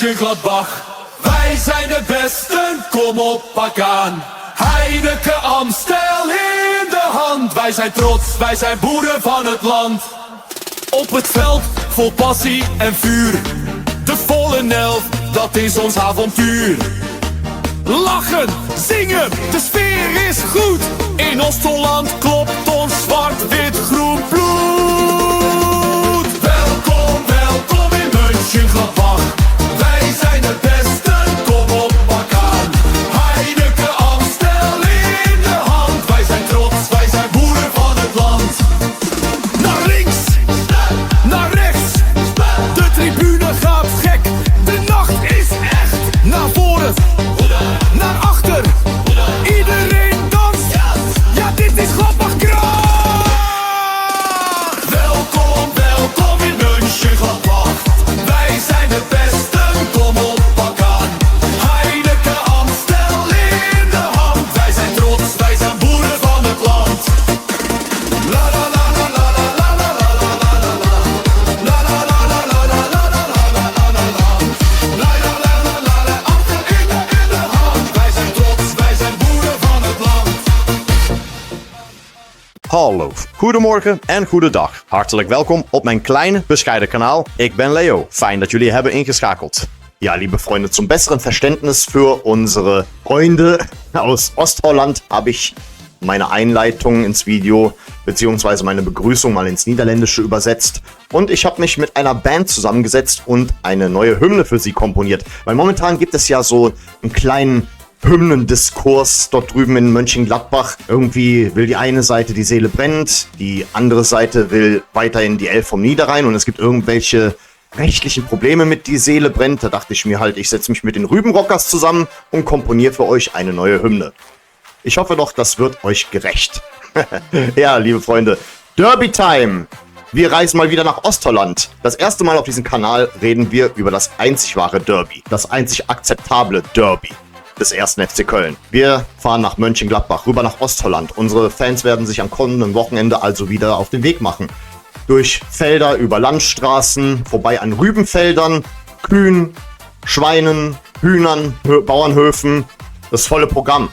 Mönchengladbach. Wij zijn de besten, kom op, pak aan. Heineken Amstel in de hand. Wij zijn trots, wij zijn boeren van het land. Op het veld, vol passie en vuur. De volle elf, dat is ons avontuur. Lachen, zingen, de sfeer is goed. In Oost-Holland klopt ons zwart-wit-groen bloed. Welkom, welkom in Mönchengladbach. Wij zijn de besten, kom op, pak aan. Heineken Amstel in de hand. Wij zijn trots, wij zijn boeren van het land. Naar links, naar rechts, de tribune gaat gek. De nacht is echt. Naar voren, naar achter, iedereen danst. Ja, dit is Gladbach Graag. Welkom, welkom in Mönchengladbach. Wij zijn de besten, kom op, pak aan. Heineken Amstel in de hand. Wij zijn trots, wij zijn boeren van het land. La la la la la la la la la la la la. La la la la la la la la la la la la. La la la la la la. Amstel in de hand. Wij zijn trots, wij zijn boeren van het land. Hallo, goedemorgen en goedendag. Hartelijk welkom op mijn kleine, bescheiden kanaal. Ich bin Leo. Fein, dass jullie hebben ingeschakelt. Ja, liebe Freunde, zum besseren Verständnis für unsere Freunde aus Ostholland habe ich meine Einleitung ins Video beziehungsweise meine Begrüßung mal ins Niederländische übersetzt. Und ich habe mich mit einer Band zusammengesetzt und eine neue Hymne für sie komponiert. Weil momentan gibt es ja so einen kleinen Hymnendiskurs dort drüben in Mönchengladbach. Irgendwie will die eine Seite die Seele brennt, die andere Seite will weiterhin die Elf vom Niederrhein und es gibt irgendwelche rechtlichen Probleme mit die Seele brennt. Da dachte ich mir halt, ich setze mich mit den Rübenrockers zusammen und komponiere für euch eine neue Hymne. Ich hoffe doch, das wird euch gerecht. Ja, liebe Freunde, Derby Time! Wir reisen mal wieder nach Ostholland. Das erste Mal auf diesem Kanal reden wir über das einzig wahre Derby. Das einzig akzeptable Derby des 1. FC Köln. Wir fahren nach Mönchengladbach, rüber nach Ostholland. Unsere Fans werden sich am kommenden Wochenende also wieder auf den Weg machen. Durch Felder, über Landstraßen, vorbei an Rübenfeldern, Kühen, Schweinen, Hühnern, Bauernhöfen. Das volle Programm,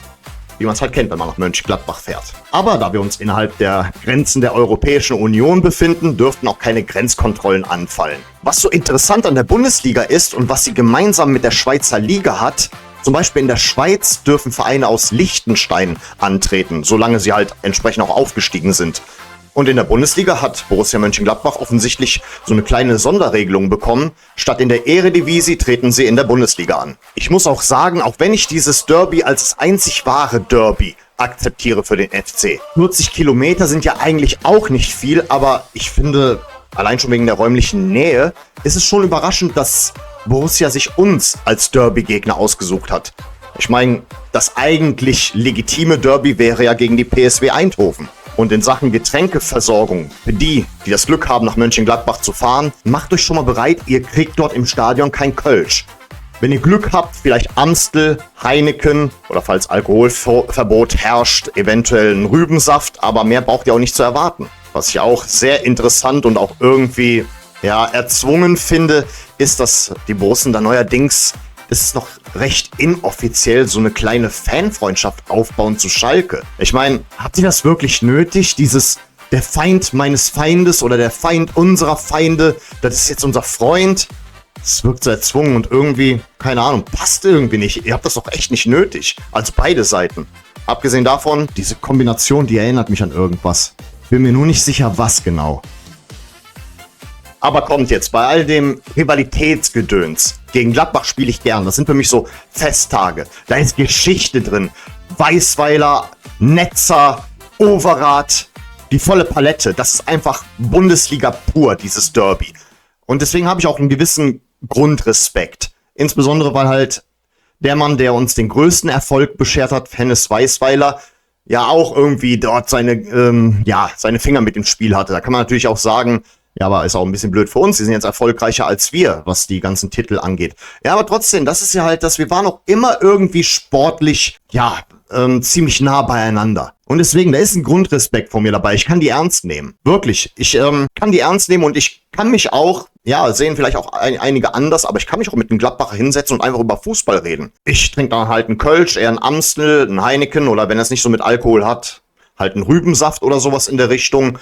wie man es halt kennt, wenn man nach Mönchengladbach fährt. Aber da wir uns innerhalb der Grenzen der Europäischen Union befinden, dürften auch keine Grenzkontrollen anfallen. Was so interessant an der Bundesliga ist und was sie gemeinsam mit der Schweizer Liga hat, zum Beispiel in der Schweiz dürfen Vereine aus Liechtenstein antreten, solange sie halt entsprechend auch aufgestiegen sind. Und in der Bundesliga hat Borussia Mönchengladbach offensichtlich so eine kleine Sonderregelung bekommen. Statt in der Eredivisie treten sie in der Bundesliga an. Ich muss auch sagen, auch wenn ich dieses Derby als das einzig wahre Derby akzeptiere für den FC. 40 Kilometer sind ja eigentlich auch nicht viel, aber ich finde, allein schon wegen der räumlichen Nähe, ist es schon überraschend, dass Borussia sich uns als Derby-Gegner ausgesucht hat. Ich meine, das eigentlich legitime Derby wäre ja gegen die PSW Eindhoven. Und in Sachen Getränkeversorgung, für die das Glück haben, nach Mönchengladbach zu fahren, macht euch schon mal bereit, ihr kriegt dort im Stadion kein Kölsch. Wenn ihr Glück habt, vielleicht Amstel, Heineken oder falls Alkoholverbot herrscht, eventuell einen Rübensaft, aber mehr braucht ihr auch nicht zu erwarten. Was ich auch sehr interessant und auch irgendwie erzwungen finde, ist, dass die Borussen da neuerdings, das ist noch recht inoffiziell, so eine kleine Fanfreundschaft aufbauen zu Schalke. Ich meine, habt ihr das wirklich nötig, dieses der Feind meines Feindes oder der Feind unserer Feinde, das ist jetzt unser Freund? Das wirkt so erzwungen und irgendwie, keine Ahnung, passt irgendwie nicht. Ihr habt das doch echt nicht nötig. Also beide Seiten. Abgesehen davon, diese Kombination, die erinnert mich an irgendwas. Bin mir nur nicht sicher, was genau. Aber kommt jetzt, bei all dem Rivalitätsgedöns, gegen Gladbach spiele ich gern, das sind für mich so Festtage, da ist Geschichte drin, Weißweiler, Netzer, Overath, die volle Palette, das ist einfach Bundesliga pur, dieses Derby. Und deswegen habe ich auch einen gewissen Grundrespekt, insbesondere weil halt der Mann, der uns den größten Erfolg beschert hat, Hennes Weißweiler, ja auch irgendwie dort seine Finger mit im Spiel hatte. Da kann man natürlich auch sagen, ja, aber ist auch ein bisschen blöd für uns. Die sind jetzt erfolgreicher als wir, was die ganzen Titel angeht. Ja, aber trotzdem, das ist ja halt, dass wir waren auch immer irgendwie sportlich, ziemlich nah beieinander. Und deswegen, da ist ein Grundrespekt von mir dabei. Ich kann die ernst nehmen. Wirklich. Ich kann die ernst nehmen und ich kann mich auch, ja, sehen vielleicht auch einige anders, aber ich kann mich auch mit einem Gladbacher hinsetzen und einfach über Fußball reden. Ich trinke dann halt einen Kölsch, eher einen Amstel, einen Heineken oder wenn er es nicht so mit Alkohol hat, halt einen Rübensaft oder sowas in der Richtung.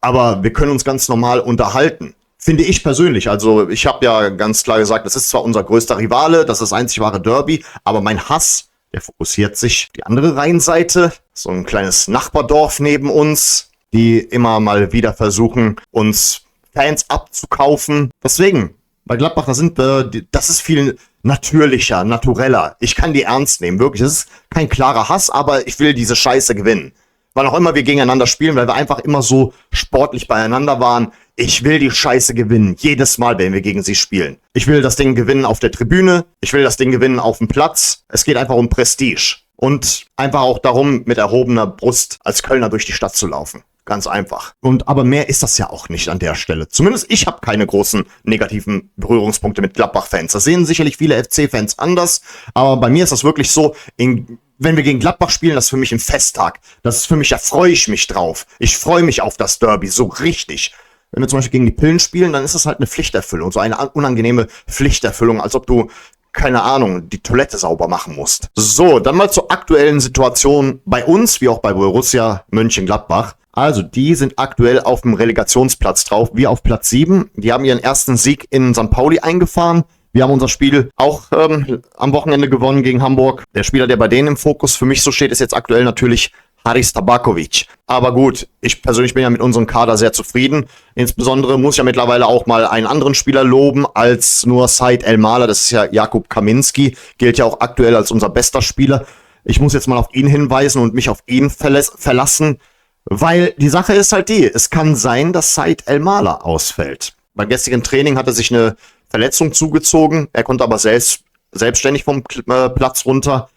Aber wir können uns ganz normal unterhalten. Finde ich persönlich. Also ich habe ja ganz klar gesagt, das ist zwar unser größter Rivale, das ist das einzig wahre Derby, aber mein Hass, der fokussiert sich die andere Rheinseite, so ein kleines Nachbardorf neben uns, die immer mal wieder versuchen, uns Fans abzukaufen. Deswegen, bei Gladbach, das ist viel natürlicher, natureller. Ich kann die ernst nehmen, wirklich. Das ist kein klarer Hass, aber ich will diese Scheiße gewinnen. Wann auch immer wir gegeneinander spielen, weil wir einfach immer so sportlich beieinander waren. Ich will die Scheiße gewinnen. Jedes Mal, wenn wir gegen sie spielen. Ich will das Ding gewinnen auf der Tribüne. Ich will das Ding gewinnen auf dem Platz. Es geht einfach um Prestige. Und einfach auch darum, mit erhobener Brust als Kölner durch die Stadt zu laufen. Ganz einfach. Aber mehr ist das ja auch nicht an der Stelle. Zumindest ich habe keine großen negativen Berührungspunkte mit Gladbach-Fans. Das sehen sicherlich viele FC-Fans anders. Aber bei mir ist das wirklich so, wenn wir gegen Gladbach spielen, das ist für mich ein Festtag. Das ist für mich, da freue ich mich drauf. Ich freue mich auf das Derby, so richtig. Wenn wir zum Beispiel gegen die Pillen spielen, dann ist das halt eine Pflichterfüllung. So eine unangenehme Pflichterfüllung, als ob du, keine Ahnung, die Toilette sauber machen musst. So, dann mal zur aktuellen Situation bei uns, wie auch bei Borussia Mönchengladbach. Also, die sind aktuell auf dem Relegationsplatz drauf, wir auf Platz 7. Die haben ihren ersten Sieg in St. Pauli eingefahren. Wir haben unser Spiel auch am Wochenende gewonnen gegen Hamburg. Der Spieler, der bei denen im Fokus für mich so steht, ist jetzt aktuell natürlich Haris Tabakovic. Aber gut, ich persönlich bin ja mit unserem Kader sehr zufrieden. Insbesondere muss ich ja mittlerweile auch mal einen anderen Spieler loben als nur Said El-Mala. Das ist ja Jakub Kaminski, gilt ja auch aktuell als unser bester Spieler. Ich muss jetzt mal auf ihn hinweisen und mich auf ihn verlassen, weil die Sache ist halt die, es kann sein, dass Said El-Mala ausfällt. Beim gestrigen Training hat er sich eine Verletzung zugezogen, er konnte aber selbstständig vom Platz runter.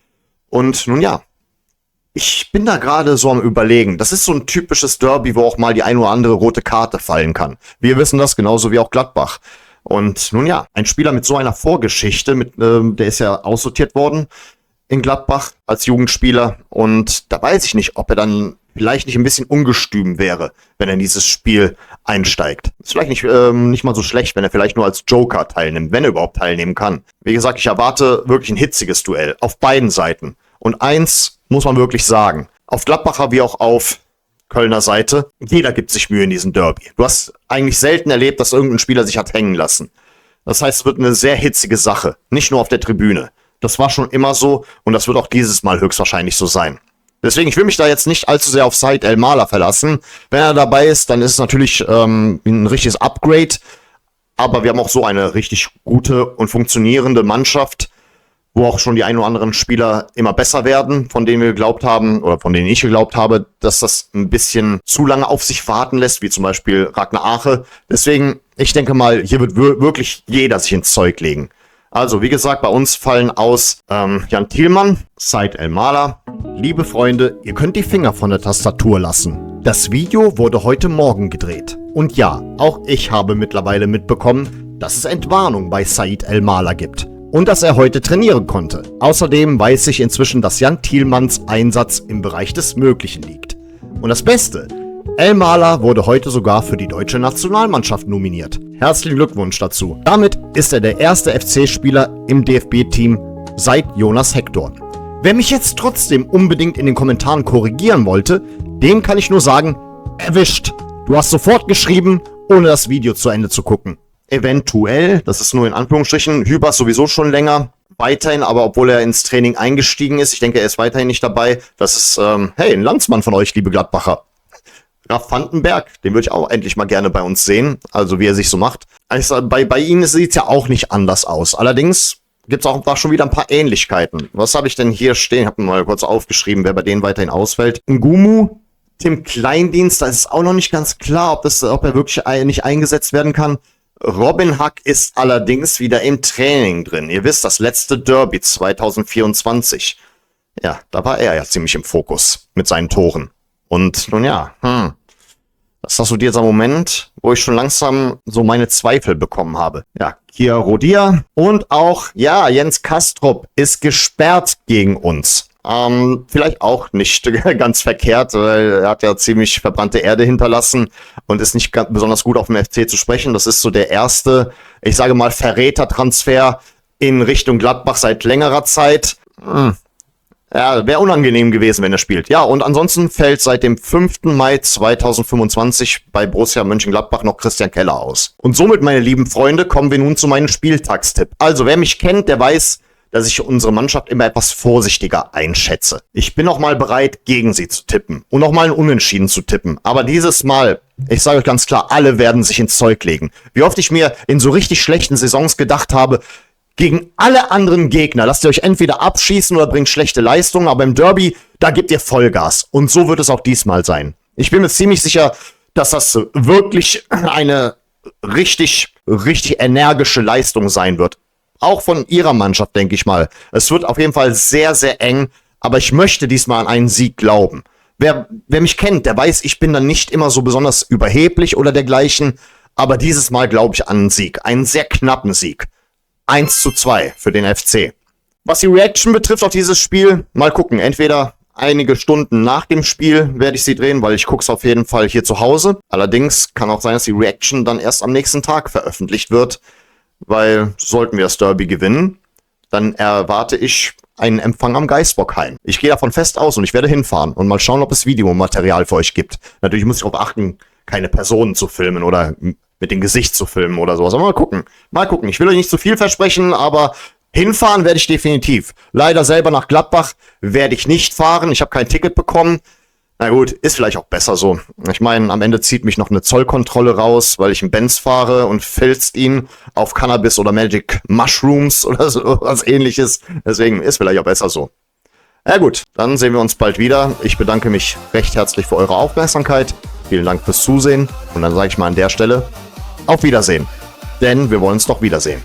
Und nun ja, ich bin da gerade so am Überlegen. Das ist so ein typisches Derby, wo auch mal die ein oder andere rote Karte fallen kann. Wir wissen das, genauso wie auch Gladbach. Und nun ja, ein Spieler mit so einer Vorgeschichte, der ist ja aussortiert worden in Gladbach als Jugendspieler. Und da weiß ich nicht, ob er dann vielleicht nicht ein bisschen ungestüm wäre, wenn er in dieses Spiel einsteigt. Ist vielleicht nicht mal so schlecht, wenn er vielleicht nur als Joker teilnimmt, wenn er überhaupt teilnehmen kann. Wie gesagt, ich erwarte wirklich ein hitziges Duell auf beiden Seiten. Und eins muss man wirklich sagen, auf Gladbacher wie auch auf Kölner Seite, jeder gibt sich Mühe in diesem Derby. Du hast eigentlich selten erlebt, dass irgendein Spieler sich hat hängen lassen. Das heißt, es wird eine sehr hitzige Sache, nicht nur auf der Tribüne. Das war schon immer so und das wird auch dieses Mal höchstwahrscheinlich so sein. Deswegen, ich will mich da jetzt nicht allzu sehr auf Said El-Mala verlassen. Wenn er dabei ist, dann ist es natürlich ein richtiges Upgrade. Aber wir haben auch so eine richtig gute und funktionierende Mannschaft, wo auch schon die ein oder anderen Spieler immer besser werden, von denen wir geglaubt haben, oder von denen ich geglaubt habe, dass das ein bisschen zu lange auf sich warten lässt, wie zum Beispiel Ragnar Ache. Deswegen, ich denke mal, hier wird wirklich jeder sich ins Zeug legen. Also, wie gesagt, bei uns fallen aus Jan Thielmann, Said El-Mala. Liebe Freunde, ihr könnt die Finger von der Tastatur lassen. Das Video wurde heute Morgen gedreht. Und ja, auch ich habe mittlerweile mitbekommen, dass es Entwarnung bei Said El-Mala gibt. Und dass er heute trainieren konnte. Außerdem weiß ich inzwischen, dass Jan Thielmanns Einsatz im Bereich des Möglichen liegt. Und das Beste, El-Mala wurde heute sogar für die deutsche Nationalmannschaft nominiert. Herzlichen Glückwunsch dazu. Damit ist er der erste FC-Spieler im DFB-Team seit Jonas Hector. Wer mich jetzt trotzdem unbedingt in den Kommentaren korrigieren wollte, dem kann ich nur sagen, erwischt. Du hast sofort geschrieben, ohne das Video zu Ende zu gucken. Eventuell, das ist nur in Anführungsstrichen, Hübers sowieso schon länger, weiterhin, aber obwohl er ins Training eingestiegen ist, ich denke, er ist weiterhin nicht dabei, das ist, hey, ein Landsmann von euch, liebe Gladbacher. Graf Vandenberg, den würde ich auch endlich mal gerne bei uns sehen, also wie er sich so macht. Also bei ihm sieht es ja auch nicht anders aus, allerdings gibt es auch da schon wieder ein paar Ähnlichkeiten. Was habe ich denn hier stehen? Ich habe mal kurz aufgeschrieben, wer bei denen weiterhin ausfällt. Ngumu, Tim Kleindienst, da ist es auch noch nicht ganz klar, ob er wirklich nicht eingesetzt werden kann. Robin Hack ist allerdings wieder im Training drin. Ihr wisst, das letzte Derby 2024. Ja, da war er ja ziemlich im Fokus mit seinen Toren. Und nun ja, das ist doch so dieser Moment, wo ich schon langsam so meine Zweifel bekommen habe. Ja, Kia Rodia und auch, ja, Jens Kastrop ist gesperrt gegen uns. Vielleicht auch nicht ganz verkehrt, weil er hat ja ziemlich verbrannte Erde hinterlassen und ist nicht besonders gut auf dem FC zu sprechen. Das ist so der erste, ich sage mal, Verrätertransfer in Richtung Gladbach seit längerer Zeit. Ja, wäre unangenehm gewesen, wenn er spielt. Ja, und ansonsten fällt seit dem 5. Mai 2025 bei Borussia Mönchengladbach noch Christian Keller aus. Und somit, meine lieben Freunde, kommen wir nun zu meinem Spieltagstipp. Also, wer mich kennt, der weiß, dass ich unsere Mannschaft immer etwas vorsichtiger einschätze. Ich bin auch mal bereit, gegen sie zu tippen und auch mal ein Unentschieden zu tippen. Aber dieses Mal, ich sage euch ganz klar, alle werden sich ins Zeug legen. Wie oft ich mir in so richtig schlechten Saisons gedacht habe, gegen alle anderen Gegner lasst ihr euch entweder abschießen oder bringt schlechte Leistungen, aber im Derby, da gebt ihr Vollgas. Und so wird es auch diesmal sein. Ich bin mir ziemlich sicher, dass das wirklich eine richtig energische Leistung sein wird. Auch von ihrer Mannschaft, denke ich mal. Es wird auf jeden Fall sehr, sehr eng, aber ich möchte diesmal an einen Sieg glauben. Wer mich kennt, der weiß, ich bin dann nicht immer so besonders überheblich oder dergleichen, aber dieses Mal glaube ich an einen Sieg. Einen sehr knappen Sieg. 1:2 für den FC. Was die Reaction betrifft auf dieses Spiel, mal gucken. Entweder einige Stunden nach dem Spiel werde ich sie drehen, weil ich gucke es auf jeden Fall hier zu Hause. Allerdings kann auch sein, dass die Reaction dann erst am nächsten Tag veröffentlicht wird, weil sollten wir das Derby gewinnen, dann erwarte ich einen Empfang am Geisbockheim. Ich gehe davon fest aus und ich werde hinfahren und mal schauen, ob es Videomaterial für euch gibt. Natürlich muss ich darauf achten, keine Personen zu filmen oder mit dem Gesicht zu filmen oder sowas. Aber mal gucken. Mal gucken. Ich will euch nicht zu viel versprechen, aber hinfahren werde ich definitiv. Leider selber nach Gladbach werde ich nicht fahren. Ich habe kein Ticket bekommen. Na gut, ist vielleicht auch besser so. Ich meine, am Ende zieht mich noch eine Zollkontrolle raus, weil ich einen Benz fahre und filzt ihn auf Cannabis oder Magic Mushrooms oder so was ähnliches. Deswegen ist vielleicht auch besser so. Na gut, dann sehen wir uns bald wieder. Ich bedanke mich recht herzlich für eure Aufmerksamkeit. Vielen Dank fürs Zusehen. Und dann sage ich mal an der Stelle, auf Wiedersehen. Denn wir wollen uns doch wiedersehen.